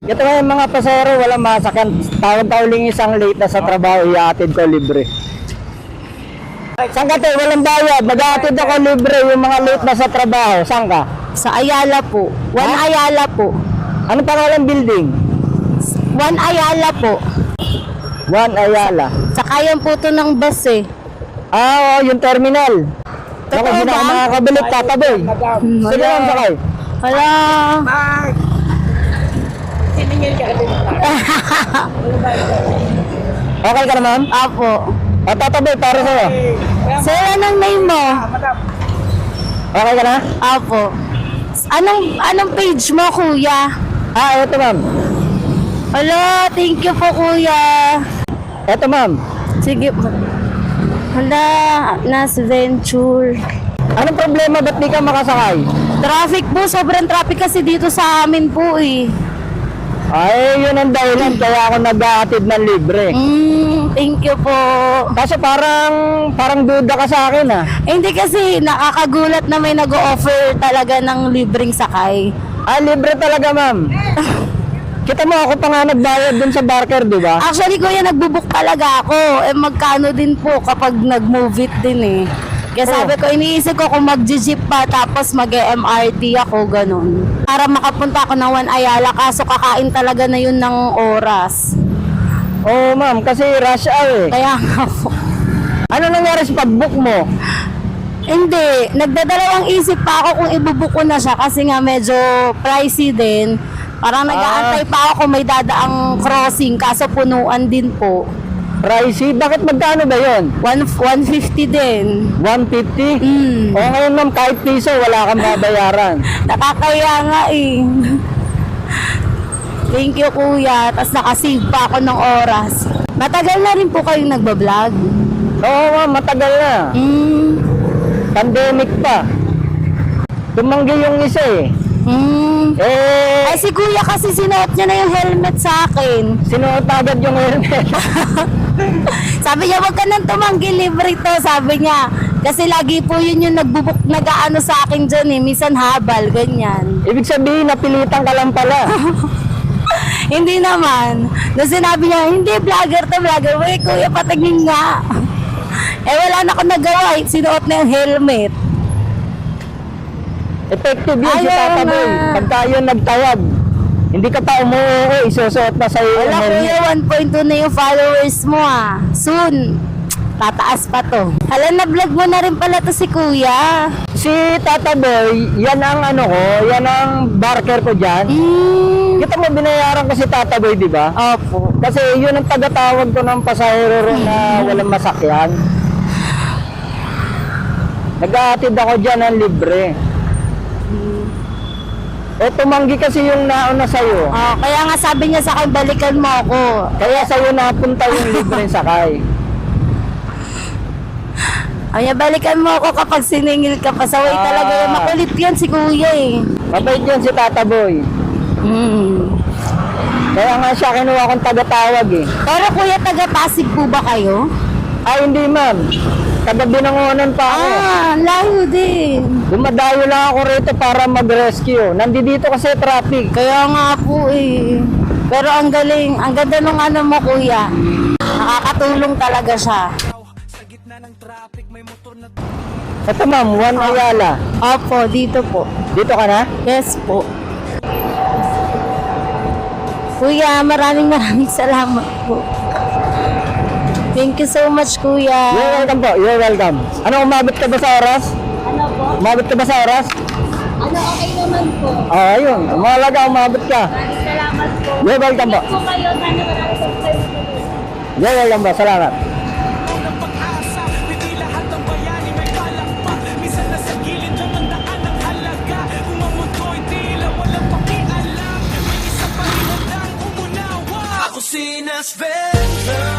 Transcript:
Ito nga yung mga pasero, walang masakyan. Tawag ka uling isang late na sa trabaho, iatid ko libre. Saan ka, te? Walang bayad. Mag-aatid ako libre yung mga late na sa trabaho. Saan ka? Sa Ayala po. Ayala po. Ano pangalan building? Ayala po. Ayala. Sakayan po to ng bus eh. Ah, yung terminal. Ako, Totoo hindi na ako ba? makakabalik, tataboy. Sige lang, sakay. Hala. Okay ka na, ma'am? Apo. Tataboy, para sa'yo. Sir, anong name mo? Okay ka na? Apo. Anong page mo, kuya? Ito, ma'am. Hala, thank you po, kuya. Ito, ma'am. Sige po. Hala, Nas Venture. Anong problema? Ba't di ka makasakay? Traffic po, sobrang traffic kasi dito sa amin po eh. Ay, yun ang dahilan. Kaya ako nag-aatid ng libre. Thank you po. Kaso parang duda ka sa akin, ah. Hindi kasi nakakagulat na may nag-o-offer talaga ng libreng sakay. Libre talaga, ma'am. Kita mo, ako pa nga nagbayad dun sa Barker, di ba? Actually, kuya, nagbubook talaga ako. Magkano din po kapag nag-move it din eh. Kaya sabi ko, iniisip ko kung mag-jeep pa tapos mag-MRT ako, ganun. Para makapunta ako ng Ayala, kaso kakain talaga na yun ng oras. Oo, ma'am, kasi rush hour eh. Kaya nga po. Ano nangyari sa pag-book mo? Hindi, nagdadalawang isip pa ako kung ibubook ko na siya kasi nga medyo pricey din. Parang nag-aantay pa ako kung may dadaang crossing kaso punuan din po. Pricey? Bakit magkano ba yun? 150 din. 150? O ngayon, ma'am, kahit piso, wala kang babayaran. Nakakaya nga eh. Thank you, kuya. Tapos nakasave pa ako ng oras. Matagal na rin po kayong nagbablog. Oo, ma'am, matagal na. Pandemic pa. Tumanggi yung isa eh. Ay, si kuya kasi sinuot niya na yung helmet sa akin. Sinuot agad yung helmet. Sabi niya, wag ka nang tumanggi, libre to. Sabi niya, kasi lagi po yun yung nagbubuk, nag-aano sa akin dyan eh. Minsan habal, ganyan. Ibig sabihin, napilitan ka lang pala. Hindi naman. Nung sinabi niya, hindi, vlogger to, vlogger. Wait, kuya, patingin nga. Wala na ako nagawa. Sinuot na yung helmet. Effective yun si Ayaw Tata nga. Boy. Pagka yun nagtawag, hindi ka pa umuwi, isusuot na sa'yo yung Wala, helmet. kuya, 1.2 na yung followers mo ah. Soon. Tataas pa to. Hala, na-vlog mo na rin pala to si kuya. Si Tata Boy, yan ang ano ko, yan ang barker ko dyan. Kita mo, binayaran ko si Tata Boy, di ba? Opo. Kasi yun ang tagatawag ko ng pasahero ron na walang masakyan. Nag-aatid ako dyan ng libre. Tumanggi kasi yung nauna sa'yo. Kaya nga sabi niya sa akin, balikan mo ako. Kaya sa'yo napunta yung libre sakay. Kaya balikan mo ako kapag siningil ka pa. Saway talaga yan. Makulit yan si kuya eh. Mabait yun si Tata Boy. Kaya nga siya kinuha kong tagatawag eh. Pero kuya, taga-Pasig po ba kayo? Ay hindi ma'am. Taga-Binangonan pa ako. Layo din. Dumadayo lang ako rito para mag-rescue. Nandito kasi traffic. Kaya nga po eh. Pero ang galing. Ang ganda nung ano mo kuya. Nakakatulong talaga siya. Ito ma'am, Ayala. Opo, dito po. Dito ka na? Yes po. Kuya, maraming salamat po. Thank you so much, kuya. You're welcome po, you're welcome. Ano, umabot ka ba sa oras? Ano po? Umabot ka ba sa oras? Ano, okay naman po. Ayun. Mahalaga, umabot ka. Maraming salamat po. You're welcome po. Po kayo, sana maraming subscribe po. You're welcome po, salamat. Ako si Nas Venture.